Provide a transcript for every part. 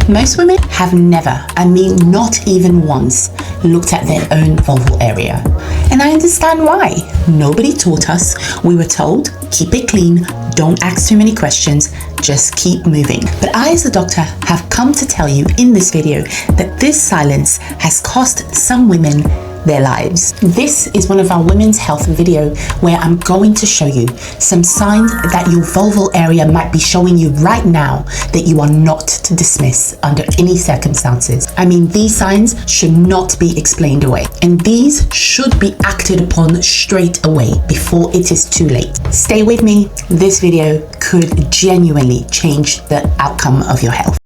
Most women have never, I mean not even once, looked at their own vulval area. And I understand why. Nobody taught us. We were told, keep it clean, don't ask too many questions, just keep moving. But I as a doctor have come to tell you in this video that this silence has cost some women their lives. This is one of our women's health video where I'm going to show you some signs that your vulval area might be showing you right now that you are not to dismiss under any circumstances. I mean, these signs should not be explained away, and these should be acted upon straight away before it is too late. Stay with me. This video could genuinely change the outcome of your health.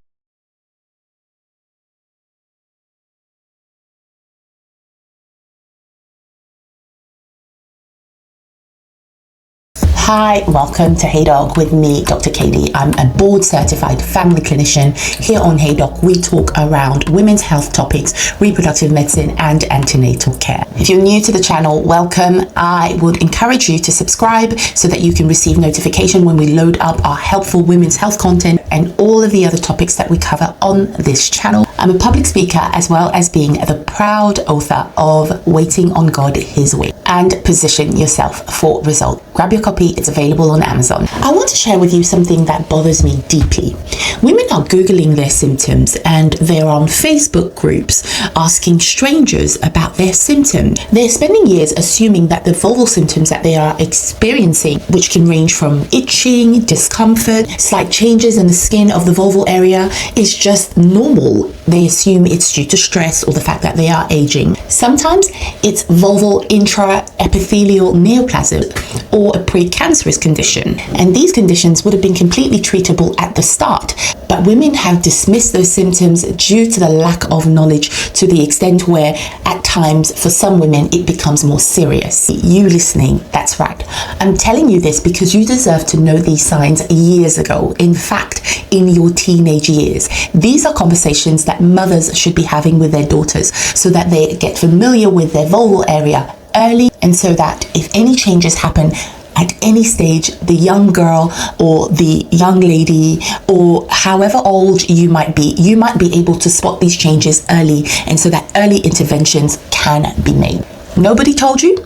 Hi, welcome to Hey Doc with me, Dr. Kady. I'm a board certified family clinician. Here on Hey Doc, we talk around women's health topics, reproductive medicine, and antenatal care. If you're new to the channel, welcome. I would encourage you to subscribe so that you can receive notification when we load up our helpful women's health content and all of the other topics that we cover on this channel. I'm a public speaker as well as being the proud author of Waiting on God His Way and Position Yourself for Result. Grab your copy, it's available on Amazon. I want to share with you something that bothers me deeply. Women are Googling their symptoms and they're on Facebook groups asking strangers about their symptoms. They're spending years assuming that the vulval symptoms that they are experiencing, which can range from itching, discomfort, slight changes in the skin of the vulval area, is just normal. They assume it's due to stress or the fact that they are aging. Sometimes it's vulval intraepithelial neoplasm or a precancerous condition, and these conditions would have been completely treatable at the start, but women have dismissed those symptoms due to the lack of knowledge, to the extent where at times for some women it becomes more serious. You listening, that's right. I'm telling you this because you deserve to know these signs years ago. In fact, in your teenage years. These are conversations that mothers should be having with their daughters so that they get familiar with their vulval area early, and so that if any changes happen at any stage, the young girl or the young lady or however old you might be able to spot these changes early, and so that early interventions can be made. Nobody told you?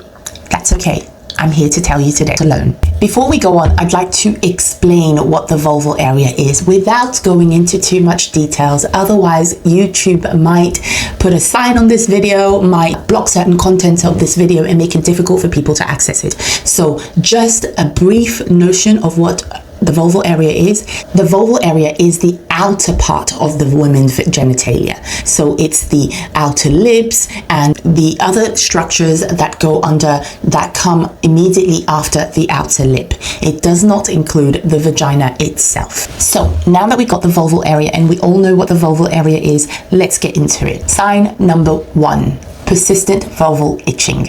That's okay. I'm here to tell you today alone. Before we go on, I'd like to explain what the vulval area is without going into too much details. Otherwise, YouTube might put a sign on this video, might block certain content of this video and make it difficult for people to access it. So just a brief notion of what the vulval area is. The vulval area is the outer part of the woman's genitalia. So it's the outer lips and the other structures that go under, that come immediately after the outer lip. It does not include the vagina itself. So now that we got the vulval area and we all know what the vulval area is, let's get into it. Sign number 1, persistent vulval itching.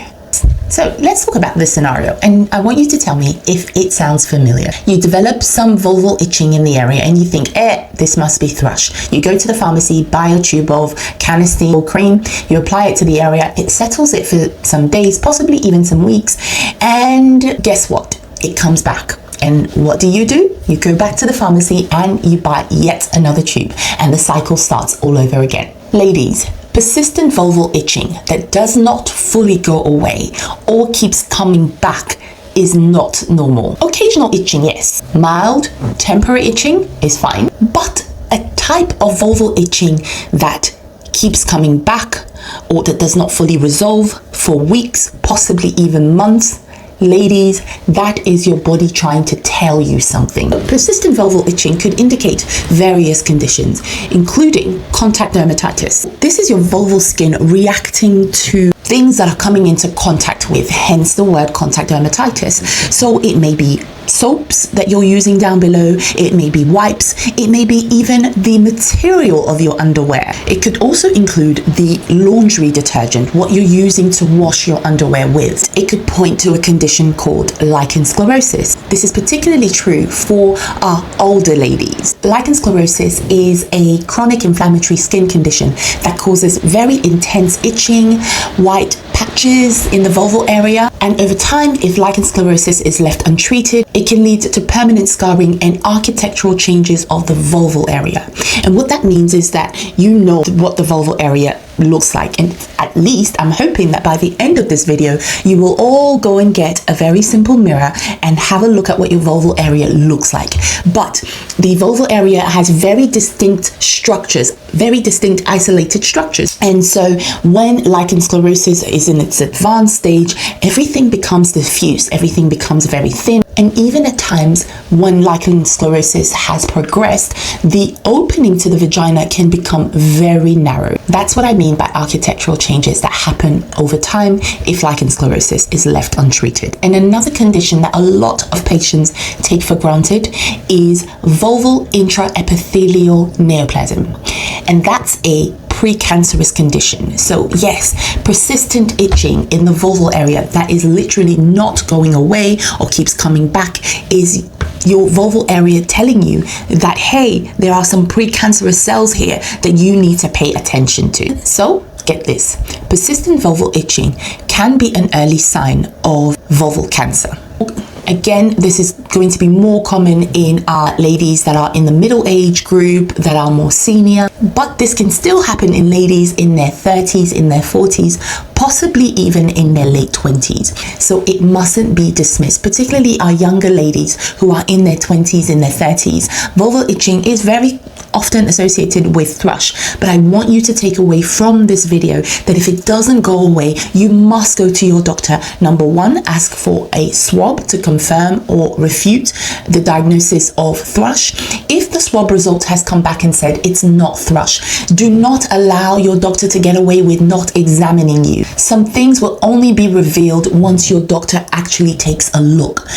So let's talk about this scenario, and I want you to tell me if it sounds familiar. You develop some vulval itching in the area and you think, this must be thrush. You go to the pharmacy, buy a tube of canesten or cream, you apply it to the area, it settles it for some days, possibly even some weeks, and guess what? It comes back. And what do? You go back to the pharmacy and you buy yet another tube, and the cycle starts all over again. Ladies, persistent vulval itching that does not fully go away or keeps coming back is not normal. Occasional itching, yes. Mild, temporary itching is fine. But a type of vulval itching that keeps coming back or that does not fully resolve for weeks, possibly even months, ladies, that is your body trying to tell you something. Persistent vulval itching could indicate various conditions, including contact dermatitis. This is your vulval skin reacting to things that are coming into contact with, hence the word contact dermatitis. So it may be soaps that you're using down below, it may be wipes, it may be even the material of your underwear. It could also include the laundry detergent, what you're using to wash your underwear with. It could point to a condition called lichen sclerosis. This is particularly true for our older ladies. Lichen sclerosis is a chronic inflammatory skin condition that causes very intense itching, white patches in the vulval area, and over time, if lichen sclerosis is left untreated, it can lead to permanent scarring and architectural changes of the vulval area. And what that means is that you know what the vulval area looks like, and at least I'm hoping that by the end of this video you will all go and get a very simple mirror and have a look at what your vulval area looks like. But the vulval area has very distinct structures, very distinct isolated structures, and so when lichen sclerosis is in its advanced stage, everything becomes diffuse, everything becomes very thin. And even at times when lichen sclerosis has progressed, the opening to the vagina can become very narrow. That's what I mean by architectural changes that happen over time if lichen sclerosis is left untreated. And another condition that a lot of patients take for granted is vulval intraepithelial neoplasm. And that's a precancerous condition. So yes, persistent itching in the vulval area that is literally not going away or keeps coming back is your vulval area telling you that, hey, there are some precancerous cells here that you need to pay attention to. So get this, persistent vulval itching can be an early sign of vulval cancer. Again, this is going to be more common in our ladies that are in the middle age group, that are more senior, but this can still happen in ladies in their 30s, in their 40s, possibly even in their late 20s. So it mustn't be dismissed, particularly our younger ladies who are in their 20s, in their 30s. Vulval itching is very often associated with thrush, but I want you to take away from this video that if it doesn't go away, you must go to your doctor. Number one, ask for a swab to confirm or refute the diagnosis of thrush. If the swab result has come back and said it's not thrush, do not allow your doctor to get away with not examining you. Some things will only be revealed once your doctor actually takes a look.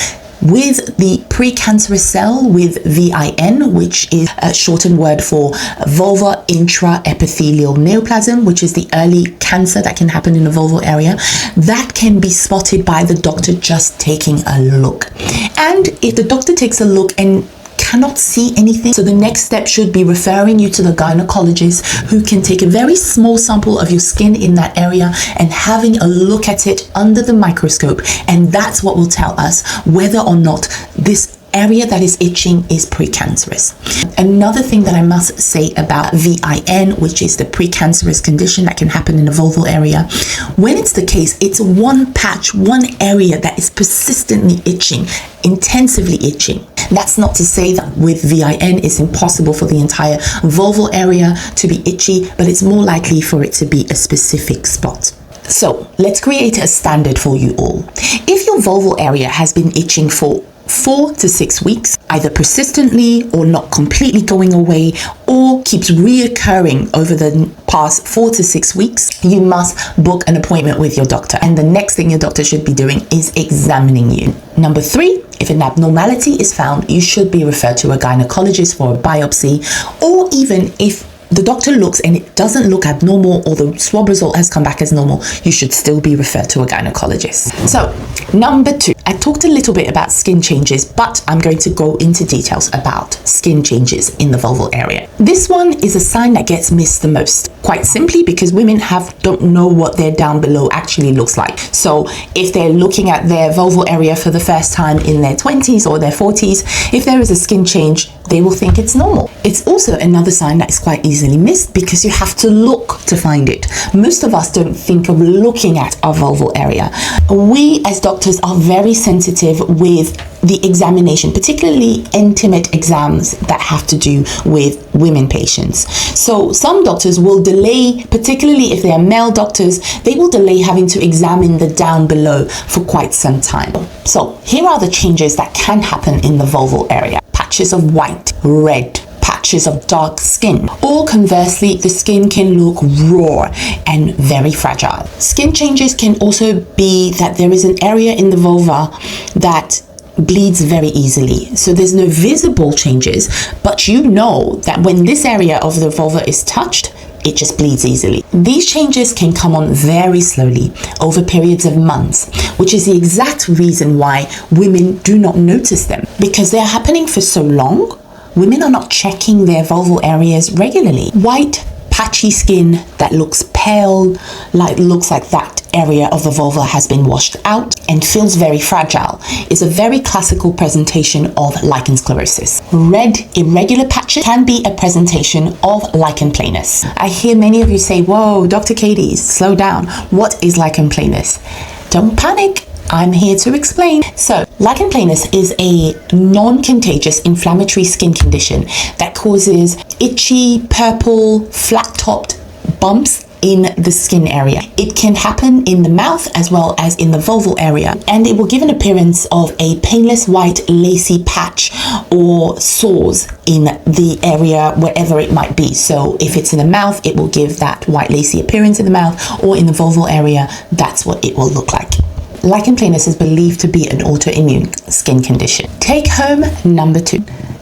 With the precancerous cell, with VIN, which is a shortened word for vulvar intraepithelial neoplasm, which is the early cancer that can happen in the vulval area, that can be spotted by the doctor just taking a look. And if the doctor takes a look and cannot see anything, so the next step should be referring you to the gynecologist, who can take a very small sample of your skin in that area and having a look at it under the microscope, and that's what will tell us whether or not this area that is itching is precancerous. Another thing that I must say about VIN, which is the precancerous condition that can happen in the vulval area, when it's the case, it's one patch, one area that is persistently itching, intensively itching. That's not to say that with VIN it's impossible for the entire vulval area to be itchy, but it's more likely for it to be a specific spot. So let's create a standard for you all. If your vulval area has been itching for 4 to 6 weeks, either persistently or not completely going away, or keeps reoccurring over the past 4 to 6 weeks, you must book an appointment with your doctor. And the next thing your doctor should be doing is examining you. Number 3, if an abnormality is found, you should be referred to a gynecologist for a biopsy, or even if the doctor looks and it doesn't look abnormal or the swab result has come back as normal, you should still be referred to a gynecologist. So, number 2, I talked a little bit about skin changes, but I'm going to go into details about skin changes in the vulval area. This one is a sign that gets missed the most, quite simply because women don't know what their down below actually looks like. So if they're looking at their vulval area for the first time in their 20s or their 40s, if there is a skin change, they will think it's normal. It's also another sign that is quite easily missed because you have to look to find it. Most of us don't think of looking at our vulval area. We as doctors are very sensitive with the examination, particularly intimate exams that have to do with women patients. So some doctors will delay, particularly if they are male doctors, they will delay having to examine the down below for quite some time. So here are the changes that can happen in the vulval area. Patches of white, red, patches of dark skin, or conversely, the skin can look raw and very fragile. Skin changes can also be that there is an area in the vulva that bleeds very easily. So there's no visible changes, but you know that when this area of the vulva is touched, it just bleeds easily. These changes can come on very slowly over periods of months, which is the exact reason why women do not notice them, because they're happening for so long. Women are not checking their vulval areas regularly. White, patchy skin that looks pale, looks like that area of the vulva has been washed out and feels very fragile is a very classical presentation of lichen sclerosis. Red irregular patches can be a presentation of lichen planus. I hear many of you say, whoa, Dr. Kady, slow down. What is lichen planus? Don't panic. I'm here to explain. So, lichen planus is a non-contagious inflammatory skin condition that causes itchy, purple, flat-topped bumps in the skin area. It can happen in the mouth as well as in the vulval area, and it will give an appearance of a painless white lacy patch or sores in the area wherever it might be. So if it's in the mouth, it will give that white lacy appearance in the mouth, or in the vulval area, that's what it will look like. Lichen planus is believed to be an autoimmune skin condition. Take home number 2.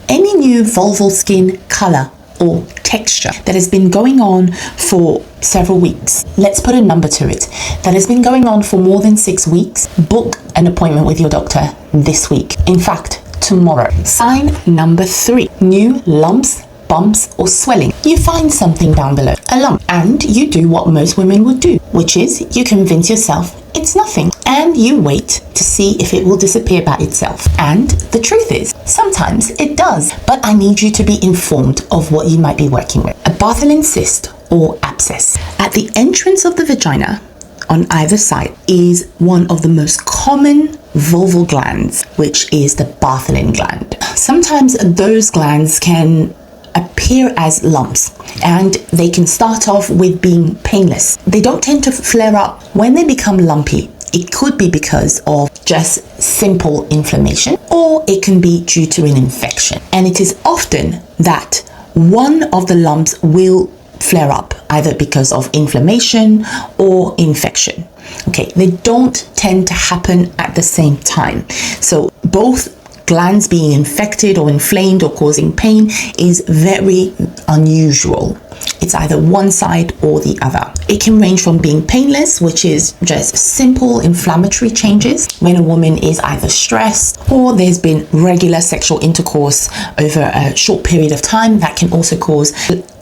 Any new vulval skin color or texture that has been going on for several weeks. Let's put a number to it. That has been going on for more than 6 weeks. Book an appointment with your doctor this week. In fact, tomorrow. Sign number 3. New lumps, bumps or swelling. You find something down below, a lump, and you do what most women would do, which is you convince yourself it's nothing, and you wait to see if it will disappear by itself. And the truth is, sometimes it does, but I need you to be informed of what you might be working with. A Bartholin cyst or abscess at the entrance of the vagina on either side is one of the most common vulval glands, which is the Bartholin gland. Sometimes those glands can appear as lumps, and they can start off with being painless. They don't tend to flare up. When they become lumpy, it could be because of just simple inflammation, or it can be due to an infection. And it is often that one of the lumps will flare up, either because of inflammation or infection. Okay, they don't tend to happen at the same time. So both glands being infected or inflamed or causing pain is very unusual. It's either one side or the other. It can range from being painless, which is just simple inflammatory changes when a woman is either stressed or there's been regular sexual intercourse over a short period of time. That can also cause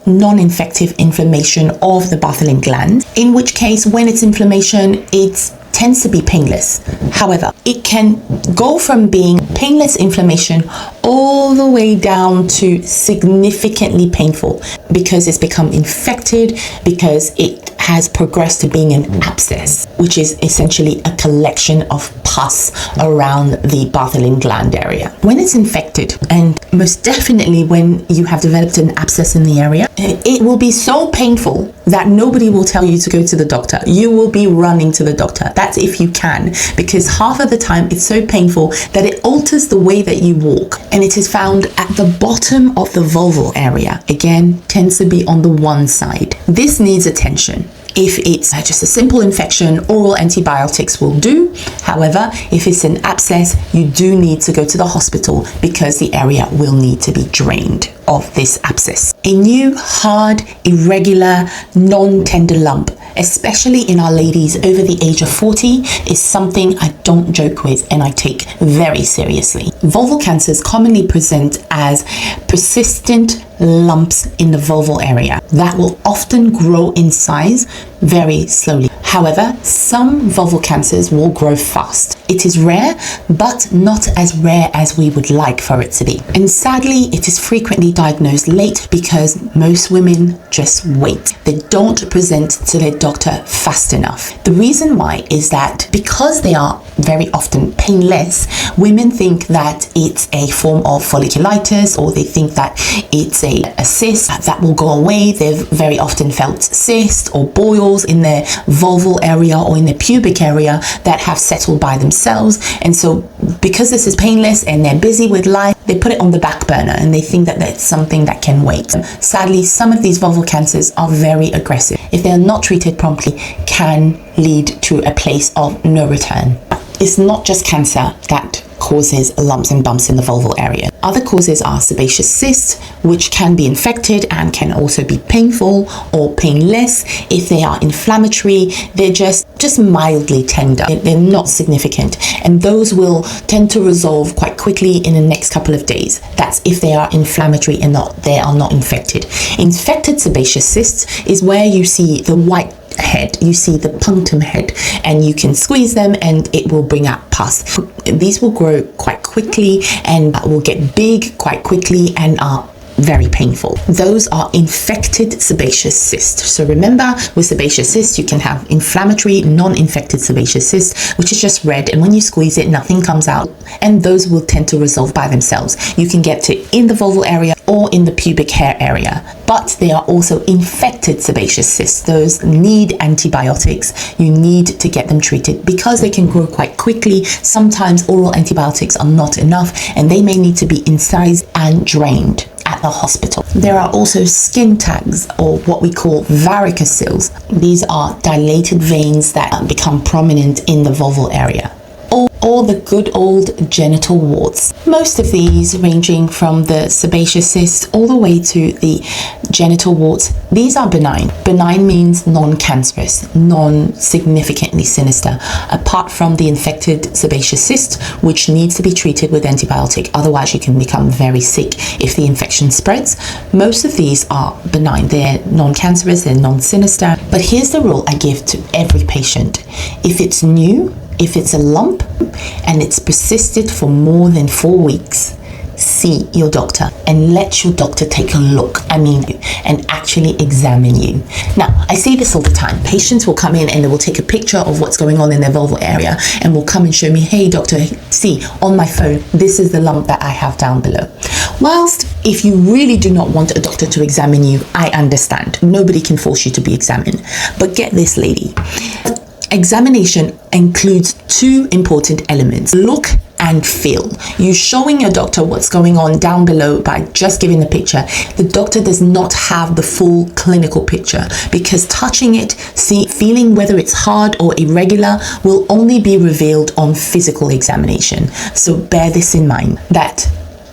non-infective inflammation of the Bartholin gland, in which case when it's inflammation, it tends to be painless. However, it can go from being painless inflammation all the way down to significantly painful because it's become infected, because it has progressed to being an abscess, which is essentially a collection of pus around the Bartholin gland area. When it's infected, and most definitely when you have developed an abscess in the area, it will be so painful that nobody will tell you to go to the doctor. You will be running to the doctor. That's if you can, because half of the time it's so painful that it alters the way that you walk, and it is found at the bottom of the vulval area. Again, tends to be on the one side. This needs attention. If it's just a simple infection, oral antibiotics will do. However, if it's an abscess, you do need to go to the hospital because the area will need to be drained of this abscess. A new, hard, irregular, non-tender lump, especially in our ladies over the age of 40, is something I don't joke with and I take very seriously. Vulval cancers commonly present as persistent lumps in the vulval area that will often grow in size very slowly. However, some vulval cancers will grow fast. It is rare, but not as rare as we would like for it to be. And sadly, it is frequently diagnosed late because most women just wait. They don't present to their doctor fast enough. The reason why is that because they are very often painless, women think that it's a form of folliculitis, or they think that it's a cyst that will go away. They've very often felt cysts or boils in their vulval area or in their pubic area that have settled by themselves. And so because this is painless and they're busy with life, they put it on the back burner and they think that that's something that can wait. Sadly, some of these vulval cancers are very aggressive. If they are not treated promptly, can lead to a place of no return. It's not just cancer that causes lumps and bumps in the vulval area. Other causes are sebaceous cysts, which can be infected and can also be painful or painless. If they are inflammatory, they're just mildly tender. They're not significant, and those will tend to resolve quite quickly in the next couple of days. That's if they are inflammatory and they are not infected. Infected sebaceous cysts is where you see the white head. You see the punctum head, and you can squeeze them and it will bring out pus. These will grow quite quickly and will get big quite quickly and are very painful. Those are infected sebaceous cysts. So remember, with sebaceous cysts, you can have inflammatory, non-infected sebaceous cysts, which is just red, and when you squeeze it, nothing comes out, and those will tend to resolve by themselves. You can get to in the vulval area or in the pubic hair area, but they are also infected sebaceous cysts. Those need antibiotics. You need to get them treated because they can grow quite quickly. Sometimes oral antibiotics are not enough, and they may need to be incised and drained at the hospital. There are also skin tags, or what we call varicocele. These are dilated veins that become prominent in the vulval area. Or the good old genital warts. Most of these, ranging from the sebaceous cyst all the way to the genital warts, these are benign. Benign means non-cancerous, non-significantly sinister, apart from the infected sebaceous cyst, which needs to be treated with antibiotic. Otherwise, you can become very sick if the infection spreads. Most of these are benign. They're non-cancerous, they're non-sinister. But here's the rule I give to every patient. If it's new, if it's a lump and it's persisted for more than 4 weeks, see your doctor and let your doctor take a look, and actually examine you. Now, I see this all the time. Patients will come in and they will take a picture of what's going on in their vulval area and will come and show me, hey doctor, see on my phone, this is the lump that I have down below. Whilst if you really do not want a doctor to examine you, I understand. Nobody can force you to be examined. But get this, lady. Examination includes two important elements: look and feel. You showing your doctor what's going on down below by just giving the picture. The doctor does not have the full clinical picture, because touching it, feeling whether it's hard or irregular will only be revealed on physical examination. So bear this in mind, that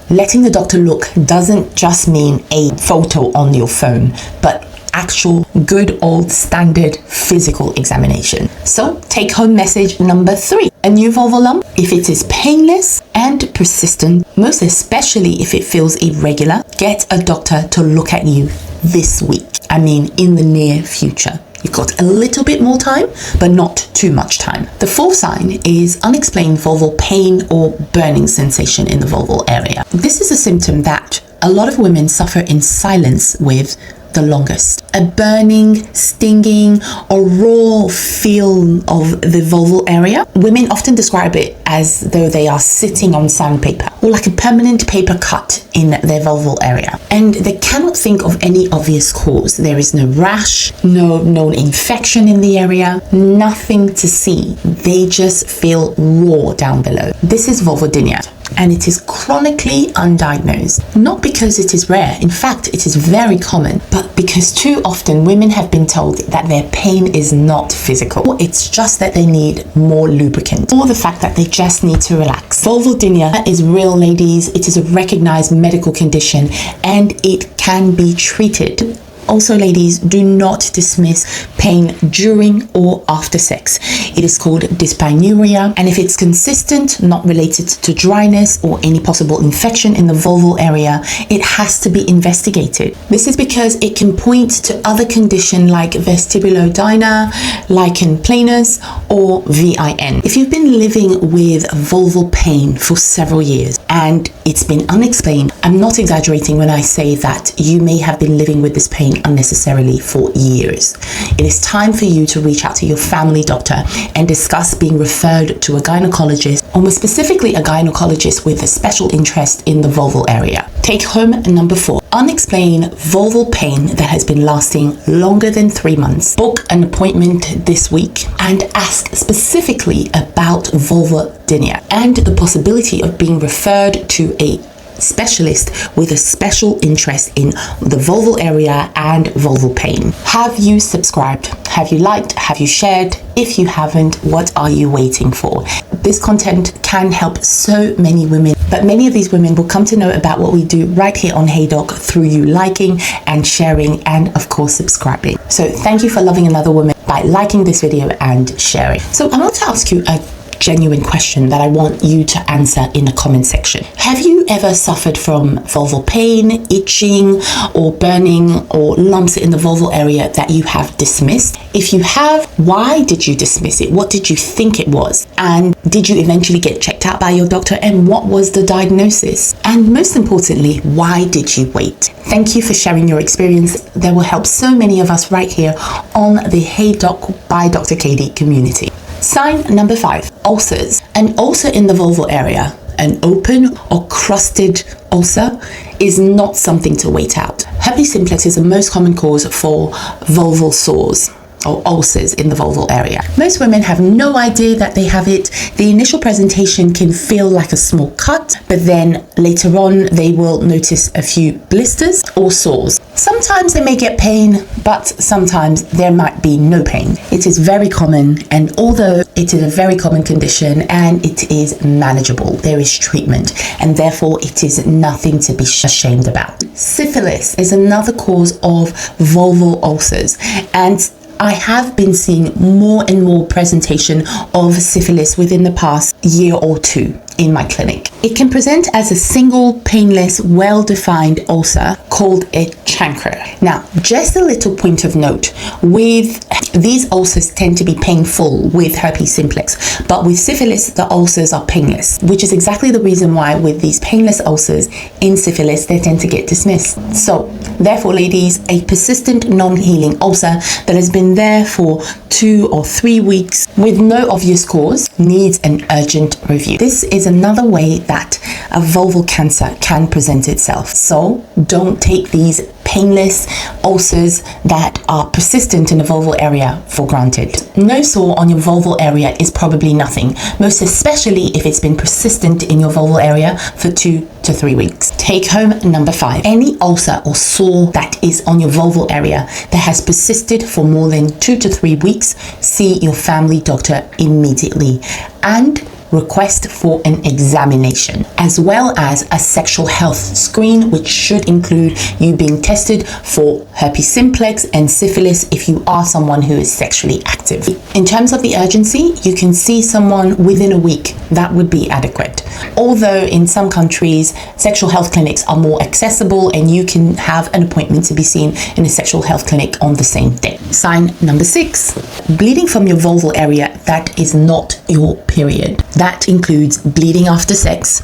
letting the doctor look doesn't just mean a photo on your phone, but actual good old standard physical examination. So take home message number 3. A new vulval lump, if it is painless and persistent, most especially if it feels irregular, get a doctor to look at you this week. In the near future. You've got a little bit more time, but not too much time. The 4th sign is unexplained vulval pain or burning sensation in the vulval area. This is a symptom that a lot of women suffer in silence with the longest. A burning, stinging, or raw feel of the vulval area. Women often describe it as though they are sitting on sandpaper, or like a permanent paper cut in their vulval area. And they cannot think of any obvious cause. There is no rash, no known infection in the area, nothing to see. They just feel raw down below. This is vulvodynia, and it is chronically undiagnosed. Not because it is rare, in fact it is very common, but because too often women have been told that their pain is not physical, or it's just that they need more lubricant, or the fact that they just need to relax. Vulvodynia is real, ladies. It is a recognized medical condition and it can be treated. Also, ladies, do not dismiss pain during or after sex. It is called dyspareunia, and if it's consistent, not related to dryness or any possible infection in the vulval area, it has to be investigated. This is because it can point to other conditions like vestibulodynia, lichen planus, or VIN. If you've been living with vulval pain for several years and it's been unexplained, I'm not exaggerating when I say that you may have been living with this pain unnecessarily for years. It is time for you to reach out to your family doctor and discuss being referred to a gynecologist, or more specifically a gynecologist with a special interest in the vulval area. Take home number 4. Unexplained vulval pain that has been lasting longer than 3 months. Book an appointment this week and ask specifically about vulvodynia and the possibility of being referred to a specialist with a special interest in the vulval area and vulval pain. Have you subscribed? Have you liked? Have you shared? If you haven't, what are you waiting for? This content can help so many women, but many of these women will come to know about what we do right here on Hey Doc through you liking and sharing and of course subscribing. So thank you for loving another woman by liking this video and sharing. So I want to ask you a genuine question that I want you to answer in the comment section. Have you ever suffered from vulval pain, itching, or burning, or lumps in the vulval area that you have dismissed? If you have, why did you dismiss it? What did you think it was? And did you eventually get checked out by your doctor? And what was the diagnosis? And most importantly, why did you wait? Thank you for sharing your experience. That will help so many of us right here on the Hey Doc by Dr. Kady community. Sign number 5, ulcers. An ulcer in the vulval area, an open or crusted ulcer, is not something to wait out. Herpes simplex is the most common cause for vulval sores or ulcers in the vulval area. Most women have no idea that they have it. The initial presentation can feel like a small cut, but then later on they will notice a few blisters or sores. Sometimes they may get pain, but sometimes there might be no pain. It is very common, and although it is a very common condition and it is manageable, there is treatment, and therefore it is nothing to be ashamed about. Syphilis is another cause of vulval ulcers, and I have been seeing more and more presentation of syphilis within the past year or two in my clinic. It can present as a single, painless, well-defined ulcer called a chancre. Now, just a little point of note, with these ulcers tend to be painful with herpes simplex, but with syphilis, the ulcers are painless, which is exactly the reason why with these painless ulcers in syphilis, they tend to get dismissed. So, therefore, ladies, a persistent non-healing ulcer that has been there for 2 or 3 weeks with no obvious cause needs an urgent review. This is another way that a vulval cancer can present itself. So don't take these painless ulcers that are persistent in the vulval area for granted. No sore on your vulval area is probably nothing, most especially if it's been persistent in your vulval area for 2 to 3 weeks. Take home number 5. Any ulcer or sore that is on your vulval area that has persisted for more than 2 to 3 weeks, see your family doctor immediately and request for an examination, as well as a sexual health screen, which should include you being tested for herpes simplex and syphilis if you are someone who is sexually active. In terms of the urgency, you can see someone within a week. That would be adequate. Although in some countries, sexual health clinics are more accessible and you can have an appointment to be seen in a sexual health clinic on the same day. Sign number 6, bleeding from your vulval area that is not your period. That includes bleeding after sex,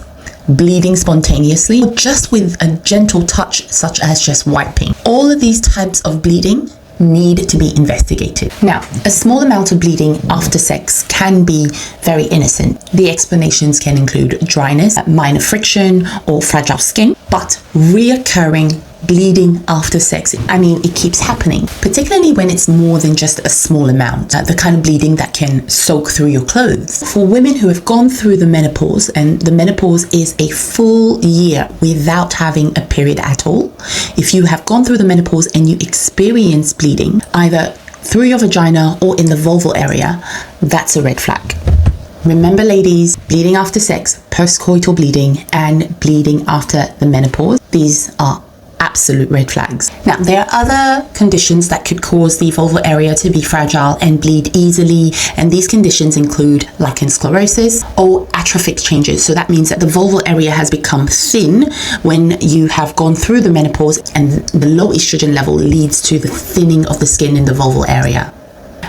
bleeding spontaneously, or just with a gentle touch, such as just wiping. All of these types of bleeding need to be investigated. Now, a small amount of bleeding after sex can be very innocent. The explanations can include dryness, minor friction, or fragile skin, but reoccurring bleeding after sex, it keeps happening, particularly when it's more than just a small amount, the kind of bleeding that can soak through your clothes. For women who have gone through the menopause, and the menopause is a full year without having a period at all, if you have gone through the menopause and you experience bleeding either through your vagina or in the vulval area, that's a red flag. Remember, ladies, bleeding after sex, postcoital bleeding, and bleeding after the menopause, these are absolute red flags. Now, there are other conditions that could cause the vulval area to be fragile and bleed easily, and these conditions include lichen sclerosis or atrophic changes. So that means that the vulval area has become thin when you have gone through the menopause, and the low estrogen level leads to the thinning of the skin in the vulval area.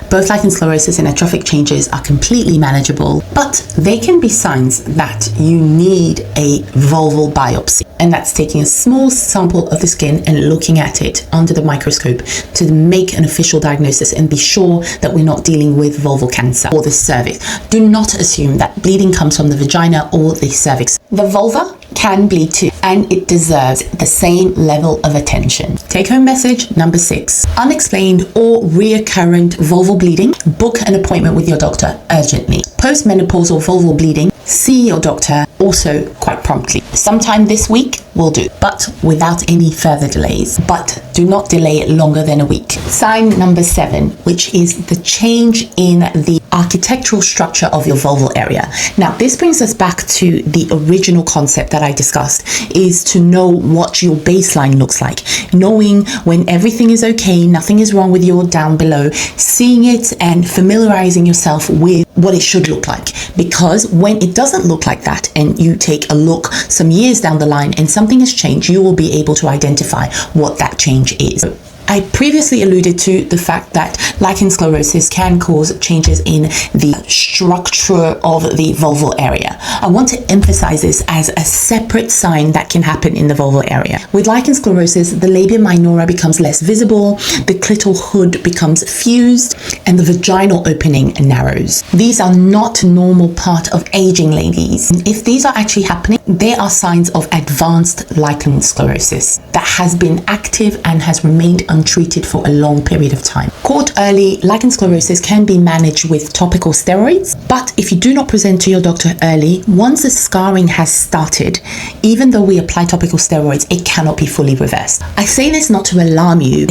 Both lichen sclerosis and atrophic changes are completely manageable, but they can be signs that you need a vulval biopsy. And that's taking a small sample of the skin and looking at it under the microscope to make an official diagnosis and be sure that we're not dealing with vulval cancer or the cervix. Do not assume that bleeding comes from the vagina or the cervix. The vulva can bleed too, and it deserves the same level of attention. Take home message number 6. Unexplained or reoccurrent vulval bleeding, book an appointment with your doctor urgently. Postmenopausal vulval bleeding, see your doctor also quite promptly. Sometime this week, will do, but without any further delays. But do not delay it longer than a week. Sign number 7, which is the change in the architectural structure of your vulval area. Now, this brings us back to the original concept that I discussed, is to know what your baseline looks like. Knowing when everything is okay, nothing is wrong with your down below, seeing it and familiarizing yourself with what it should look like. Because when it doesn't look like that and you take a look some years down the line and something has changed, you will be able to identify what that change is. I previously alluded to the fact that lichen sclerosis can cause changes in the structure of the vulval area. I want to emphasize this as a separate sign that can happen in the vulval area. With lichen sclerosis, the labia minora becomes less visible, the clitoral hood becomes fused, and the vaginal opening narrows. These are not normal part of aging, ladies. If these are actually happening, they are signs of advanced lichen sclerosis that has been active and has remained untreated for a long period of time. Caught early, lichen sclerosis can be managed with topical steroids, but if you do not present to your doctor early, once the scarring has started, even though we apply topical steroids, it cannot be fully reversed. I say this not to alarm you,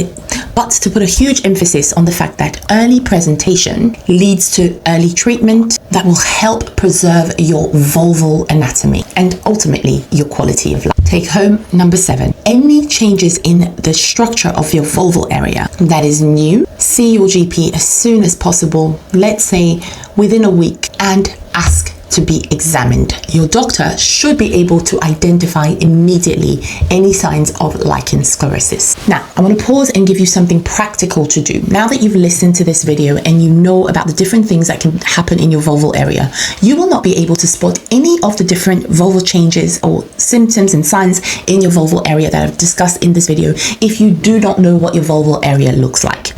but to put a huge emphasis on the fact that early presentation leads to early treatment that will help preserve your vulval anatomy and ultimately your quality of life. Take home number 7. Any changes in the structure of your vulval area that is new, see your GP as soon as possible, let's say within a week, and ask to be examined. Your doctor should be able to identify immediately any signs of lichen sclerosis. Now, I want to pause and give you something practical to do. Now that you've listened to this video and you know about the different things that can happen in your vulval area, you will not be able to spot any of the different vulval changes or symptoms and signs in your vulval area that I've discussed in this video if you do not know what your vulval area looks like.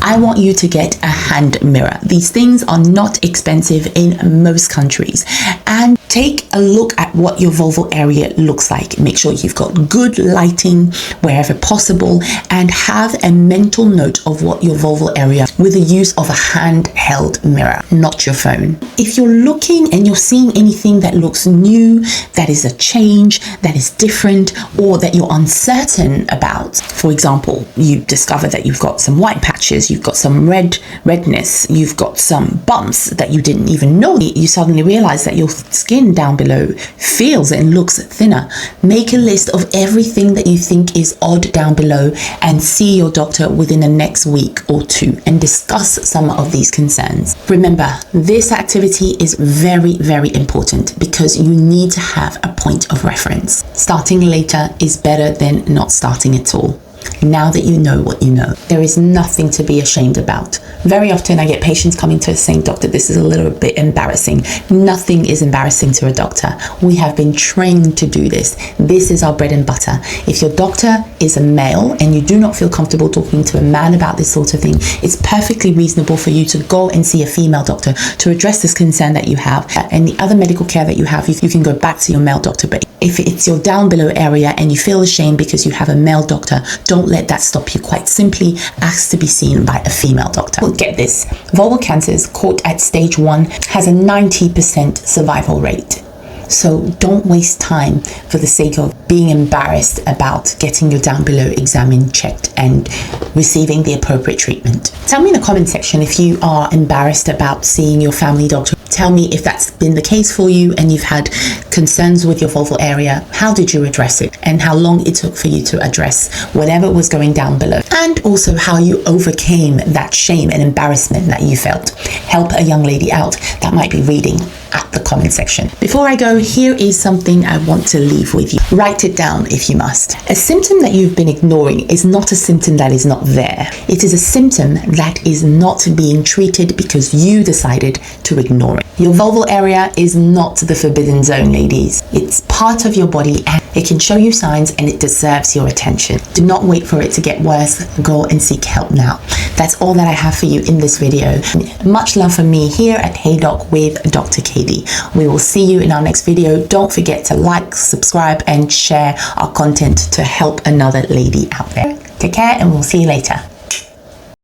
I want you to get a hand mirror. These things are not expensive in most countries. And take a look at what your vulval area looks like. Make sure you've got good lighting wherever possible, and have a mental note of what your vulval area with the use of a handheld mirror, not your phone. If you're looking and you're seeing anything that looks new, that is a change, that is different, or that you're uncertain about, for example, you discover that you've got some white patches, you've got some redness, you've got some bumps that you didn't even know, you suddenly realize that your skin down below feels and looks thinner. Make a list of everything that you think is odd down below and see your doctor within the next week or 2 and discuss some of these concerns. Remember, this activity is very, very important because you need to have a point of reference. Starting later is better than not starting at all. Now that you know what you know, there is nothing to be ashamed about. Very often I get patients coming to us saying, "Doctor, this is a little bit embarrassing." Nothing is embarrassing to a doctor. We have been trained to do this. This is our bread and butter. If your doctor is a male and you do not feel comfortable talking to a man about this sort of thing, it's perfectly reasonable for you to go and see a female doctor to address this concern that you have. And the other medical care that you have, you can go back to your male doctor. But if it's your down below area and you feel ashamed because you have a male doctor, don't let that stop you. Quite simply ask to be seen by a female doctor. Well, get this, vulval cancers caught at stage 1 has a 90% survival rate. So don't waste time for the sake of being embarrassed about getting your down below examined, checked, and receiving the appropriate treatment. Tell me in the comment section if you are embarrassed about seeing your family doctor. Tell me if that's been the case for you and you've had concerns with your vulval area. How did you address it, and how long it took for you to address whatever was going down below, and also how you overcame that shame and embarrassment that you felt. Help a young lady out that might be reading at the comment section. Before I go, here is something I want to leave with you. Write it down if you must. A symptom that you've been ignoring is not a symptom that is not there. It is a symptom that is not being treated because you decided to ignore it. Your vulval area is not the forbidden zone, ladies. It's part of your body and it can show you signs, and it deserves your attention. Do not wait for it to get worse. Go and seek help now. That's all that I have for you in this video. Much love from me here at Hey Doc with Dr. Kady. We will see you in our next video. Don't forget to like, subscribe, and share our content to help another lady out there. Take care, and we'll see you later.